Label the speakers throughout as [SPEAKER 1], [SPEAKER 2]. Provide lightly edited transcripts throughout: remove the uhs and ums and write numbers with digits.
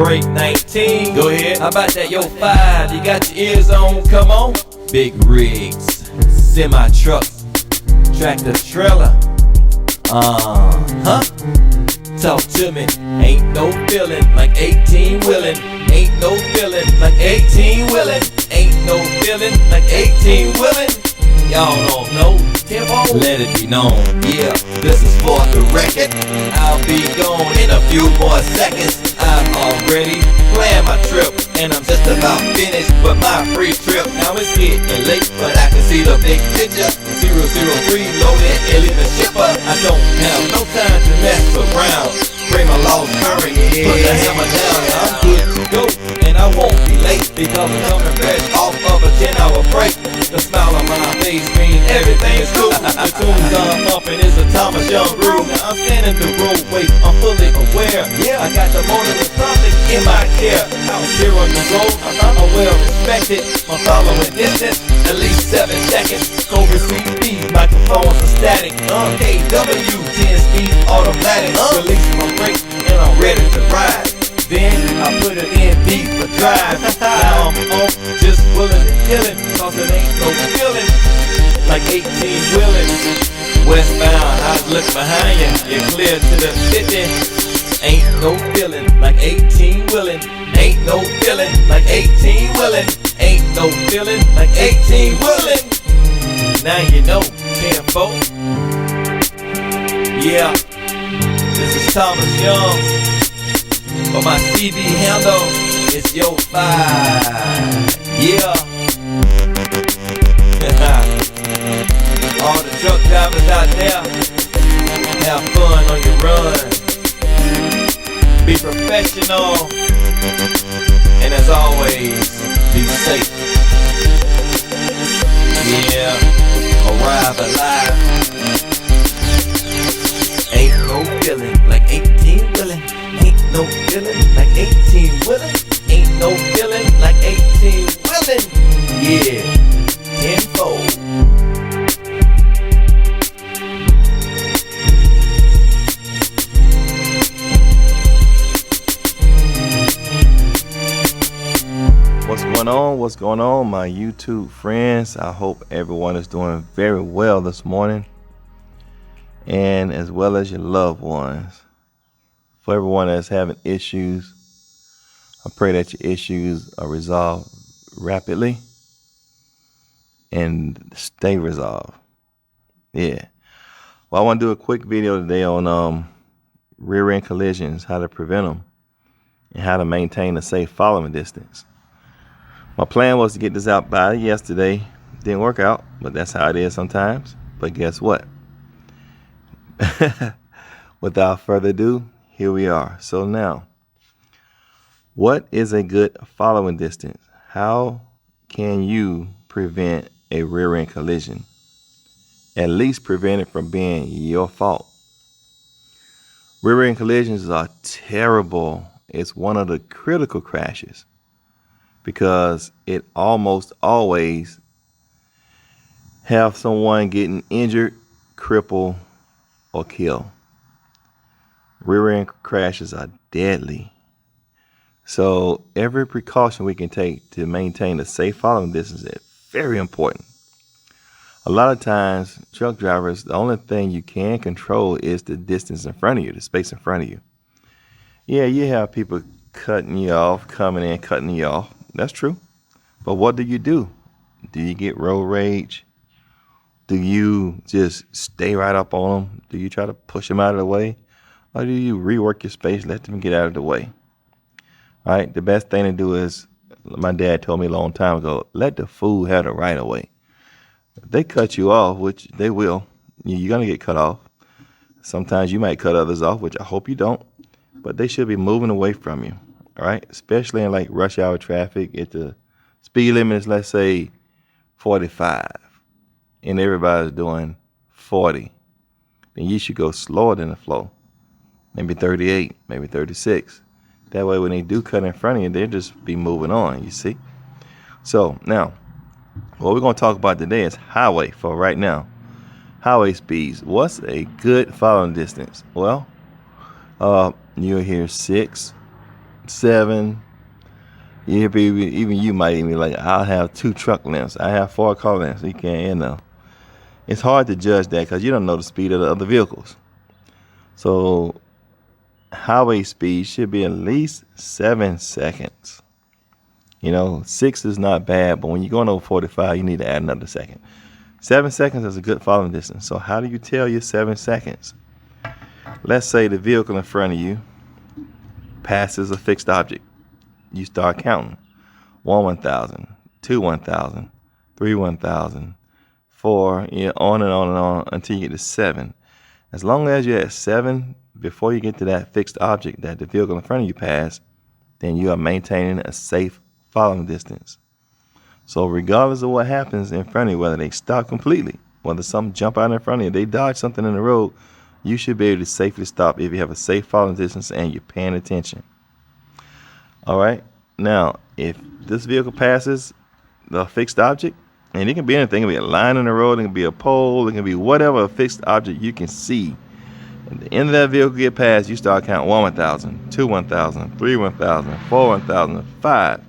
[SPEAKER 1] break 19. Go ahead. How about that, yo, 5? You got your ears on, come on. Big rigs, semi-trucks, tractor trailer. Talk to me. Ain't no feeling like 18 willin'. Ain't no feeling like 18 willin'. Ain't no feeling like 18 willin'. Y'all don't know. Tempo, let it be known. Yeah, this is for the record. I'll be gone in a few more seconds. I'm already planned my trip, and I'm just about finished with my free trip. Now it's getting late, but I can see the big picture. 003 loaded, illegal shipper. I don't have no time to mess around. Bring my lost current, put the hammer down. I'm good to go, and I won't be late because I'm coming fresh off of a 10-hour break. The smile on my face means everything's cool. The tunes I'm pumping is a Thomas Young groove. Now I'm standing the roadway, I'm fully aware. I got the morning republic in my care. Out here on the road, I'm well respected. My following distance, at least 7 seconds. Cobra CB, microphones are static. KW, 10 speed automatic. Release my brake and I'm ready to ride. Then I put it in deep for drive. Now I'm off, just willing and killing, cause it ain't no feeling like 18 willin'. Westbound, I look behind you, you're clear to the 50. Ain't no feeling like 18 willin'. Ain't no feeling like 18 willin'. Ain't no feeling like 18 willin'. Now you know, 10-4. Yeah, this is Thomas Young. For my CB handle, it's your 5. Yeah. All the truck drivers out there, have fun on your run. Be professional, and as always, be safe. Yeah, arrive alive. Ain't no feeling like 18 willin'. Ain't no feeling like 18 willin'. Ain't no feeling like 18 willin'. Yeah, 10-4.
[SPEAKER 2] What's going on, my YouTube friends? I hope everyone is doing very well this morning, and as well as your loved ones. For everyone that's having issues, I pray that your issues are resolved rapidly and stay resolved. Yeah. Well, I want to do a quick video today on rear end collisions, how to prevent them, and how to maintain a safe following distance. My plan was to get this out by yesterday. Didn't work out, but that's how it is sometimes. But guess what? Without further ado, here we are. So now, what is a good following distance? How can you prevent a rear end collision? At least prevent it from being your fault. Rear end collisions are terrible. It's one of the critical crashes because it almost always have someone getting injured, crippled, or killed. Rear end crashes are deadly. So every precaution we can take to maintain a safe following distance is very important. A lot of times, truck drivers, the only thing you can control is the distance in front of you, the space in front of you. Yeah, you have people cutting you off, coming in, cutting you off. That's true. But what do? Do you get road rage? Do you just stay right up on them? Do you try to push them out of the way? Or do you rework your space, let them get out of the way? All right, the best thing to do is, my dad told me a long time ago, let the fool have the right of way. If they cut you off, which they will, you're going to get cut off. Sometimes you might cut others off, which I hope you don't, but they should be moving away from you. All right, especially in like rush hour traffic. If the speed limit is, let's say, 45, and everybody's doing 40, then you should go slower than the flow. Maybe 38, maybe 36. That way when they do cut in front of you, they'll just be moving on, you see? So now, what we're going to talk about today is highway for right now. Highway speeds. What's a good following distance? Well, you'll hear 6, 7. Even you might even be like, I'll have 2 truck lengths. I have 4 car lengths. You can't, It's hard to judge that because you don't know the speed of the other vehicles. So highway speed should be at least 7 seconds. 6 is not bad, but when you're going over 45, you need to add another second. 7 seconds is a good following distance. So how do you tell your 7 seconds? Let's say the vehicle in front of you passes a fixed object. You start counting. 1 1,000, 2 1,000, 3 1,000, 4, on and on and on until you get to 7. As long as you're at 7 before you get to that fixed object that the vehicle in front of you passed, then you are maintaining a safe following distance. So regardless of what happens in front of you, whether they stop completely, whether something jump out in front of you, they dodge something in the road, you should be able to safely stop if you have a safe following distance and you're paying attention. All right. Now, if this vehicle passes the fixed object, and it can be anything, it can be a line in the road, it can be a pole, it can be whatever fixed object you can see. At the end of that vehicle get past, you start counting 1 1,000, 2 1,000, 3 1,000, 4 1,000, 5.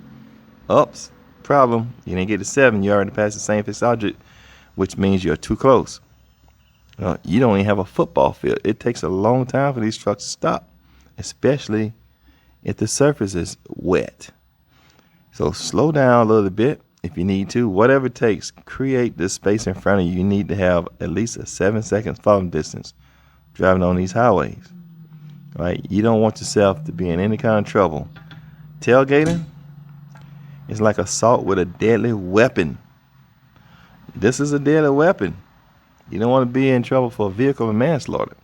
[SPEAKER 2] Oops, problem. You didn't get to 7. You already passed the same fixed object, which means you're too close. You don't even have a football field. It takes a long time for these trucks to stop, especially if the surface is wet. So slow down a little bit if you need to. Whatever it takes, create this space in front of you. You need to have at least a 7 seconds following distance driving on these highways. Right? You don't want yourself to be in any kind of trouble. Tailgating is like assault with a deadly weapon. This is a deadly weapon. You don't want to be in trouble for vehicle and manslaughter.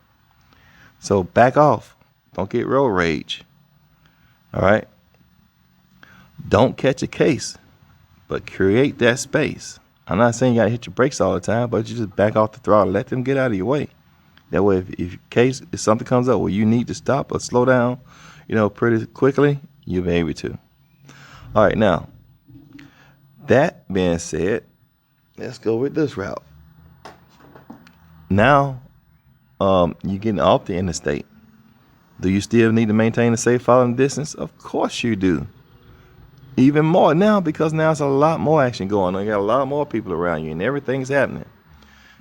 [SPEAKER 2] So back off. Don't get road rage. All right? Don't catch a case, but create that space. I'm not saying you got to hit your brakes all the time, but you just back off the throttle. Let them get out of your way. That way, if something comes up where you need to stop or slow down, pretty quickly, you'll be able to. All right, now, that being said, let's go with this route. Now, you're getting off the interstate. Do you still need to maintain a safe following distance? Of course you do. Even more now, because now it's a lot more action going on. You got a lot more people around you and everything's happening.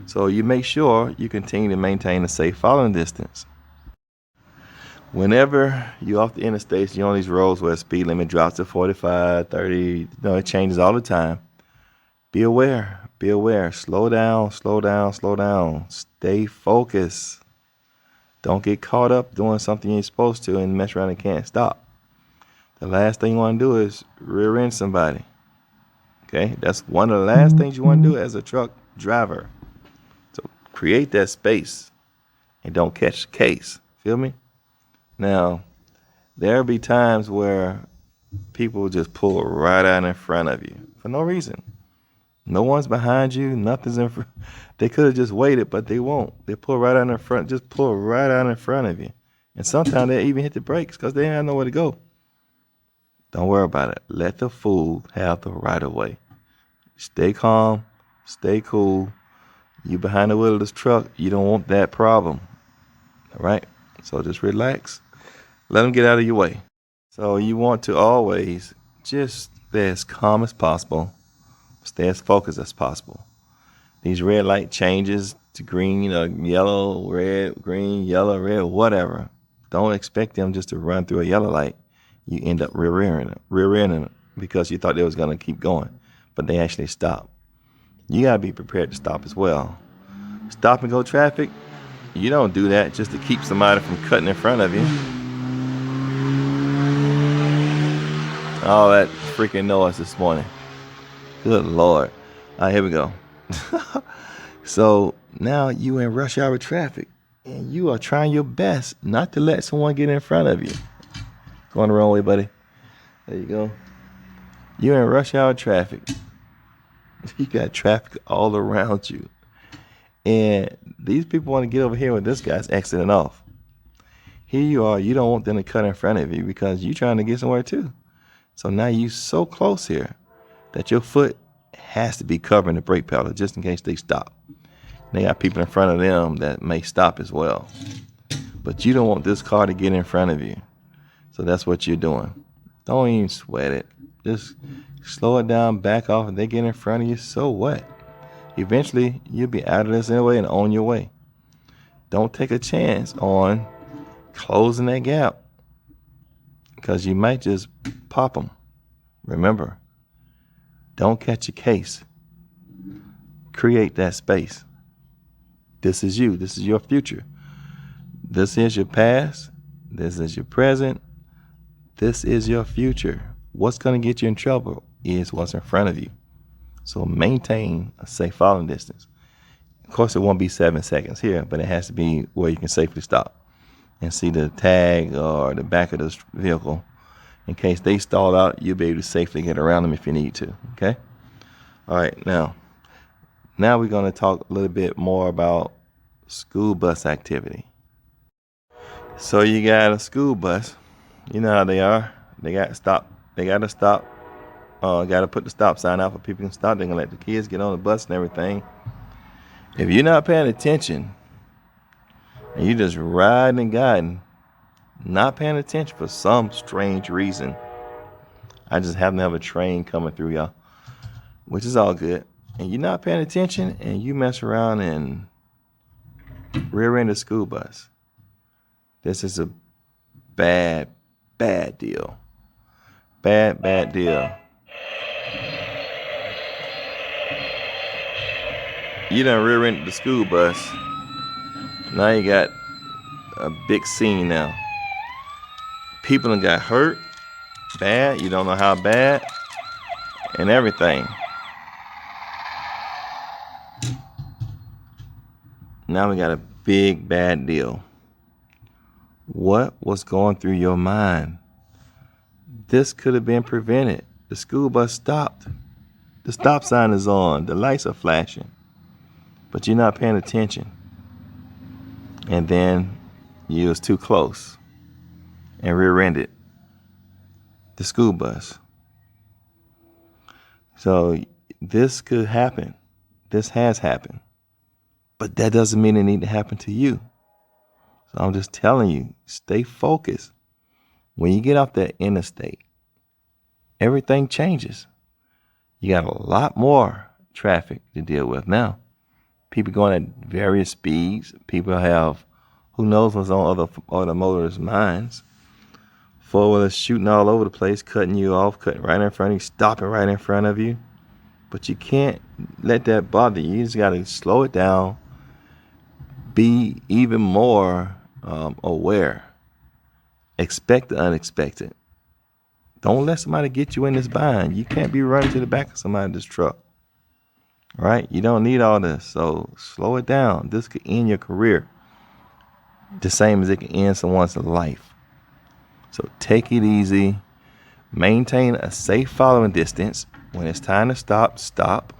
[SPEAKER 2] So you make sure you continue to maintain a safe following distance. Whenever you're off the interstates, you're on these roads where the speed limit drops to 45, 30, it changes all the time. Be aware. Be aware. Slow down, slow down, slow down. Stay focused. Don't get caught up doing something you ain't supposed to and mess around and can't stop. The last thing you want to do is rear end somebody. Okay? That's one of the last things you want to do as a truck driver. So create that space and don't catch the case. Feel me? Now, there'll be times where people just pull right out in front of you for no reason. No one's behind you. Nothing's in front. They could have just waited, but they won't. They pull right out in front. Just pull right out in front of you. And sometimes they even hit the brakes because they have nowhere to go. Don't worry about it. Let the fool have the right of way. Stay calm. Stay cool. You behind the wheel of this truck, you don't want that problem. All right? So just relax. Let them get out of your way. So you want to always just stay as calm as possible. Stay as focused as possible. These red light changes to green, yellow, red, green, yellow, red, whatever. Don't expect them just to run through a yellow light. You end up rear-ending them because you thought they was going to keep going, but they actually stop. You got to be prepared to stop as well. Stop and go traffic, you don't do that just to keep somebody from cutting in front of you. All that freaking noise this morning. Good Lord. All right, here we go. So now you in rush hour traffic and you are trying your best not to let someone get in front of you. Going the wrong way, buddy. There you go. You're in rush hour traffic. You got traffic all around you. And these people want to get over here when this guy's exiting off. Here you are. You don't want them to cut in front of you because you're trying to get somewhere too. So now you're so close here that your foot has to be covering the brake pedal just in case they stop. They got people in front of them that may stop as well. But you don't want this car to get in front of you. So that's what you're doing. Don't even sweat it. Just slow it down, back off. If they get in front of you, so what? Eventually, you'll be out of this anyway and on your way. Don't take a chance on closing that gap, because you might just pop them. Remember, don't catch a case. Create that space. This is you. This is your future. This is your past. This is your present. This is your future. What's going to get you in trouble is what's in front of you. So maintain a safe following distance. Of course, it won't be 7 seconds here, but it has to be where you can safely stop and see the tag or the back of this vehicle. In case they stall out, you'll be able to safely get around them if you need to. Okay? All right, now we're going to talk a little bit more about school bus activity. So you got a school bus. You know how they are. They got to stop. Got to put the stop sign out for people to stop. They're going to let the kids get on the bus and everything. If you're not paying attention and you're just riding and guiding, not paying attention for some strange reason, I just happen to have a train coming through, y'all, which is all good, and you're not paying attention and you mess around and rear-end a school bus, this is a bad deal. Bad deal. You done rear-ended the school bus. Now you got a big scene now. People done got hurt, bad, you don't know how bad, and everything. Now we got a big bad deal. What was going through your mind? This could have been prevented. The school bus stopped. The stop sign is on. The lights are flashing. But you're not paying attention. And then you was too close and rear-ended the school bus. So this could happen. This has happened. But that doesn't mean it need to happen to you. So I'm just telling you, stay focused. When you get off that interstate, everything changes. You got a lot more traffic to deal with now. People going at various speeds. People have, who knows what's on other motorists' minds. Four-wheelers shooting all over the place, cutting you off, cutting right in front of you, stopping right in front of you. But you can't let that bother you. You just got to slow it down. Be even more aware. Expect the unexpected. Don't let somebody get you in this bind. You can't be running to the back of somebody's truck. All right? You don't need all this. So slow it down. This could end your career the same as it can end someone's life. So take it easy. Maintain a safe following distance. When it's time to stop, stop.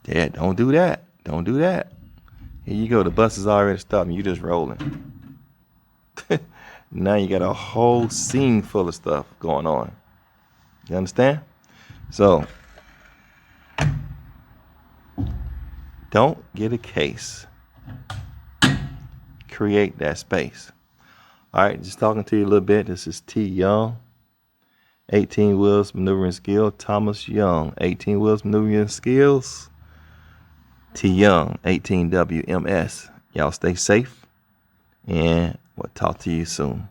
[SPEAKER 2] Yeah, don't do that. Don't do that. Here you go. The bus is already stopped and you just rolling. Now you got a whole scene full of stuff going on. You understand? So don't get a case. Create that space. All right, just talking to you a little bit. This is T. Young, 18 Wheels Maneuvering Skill. Thomas Young, 18 Wheels Maneuvering Skills. T. Young, 18 WMS. Y'all stay safe, and we'll talk to you soon.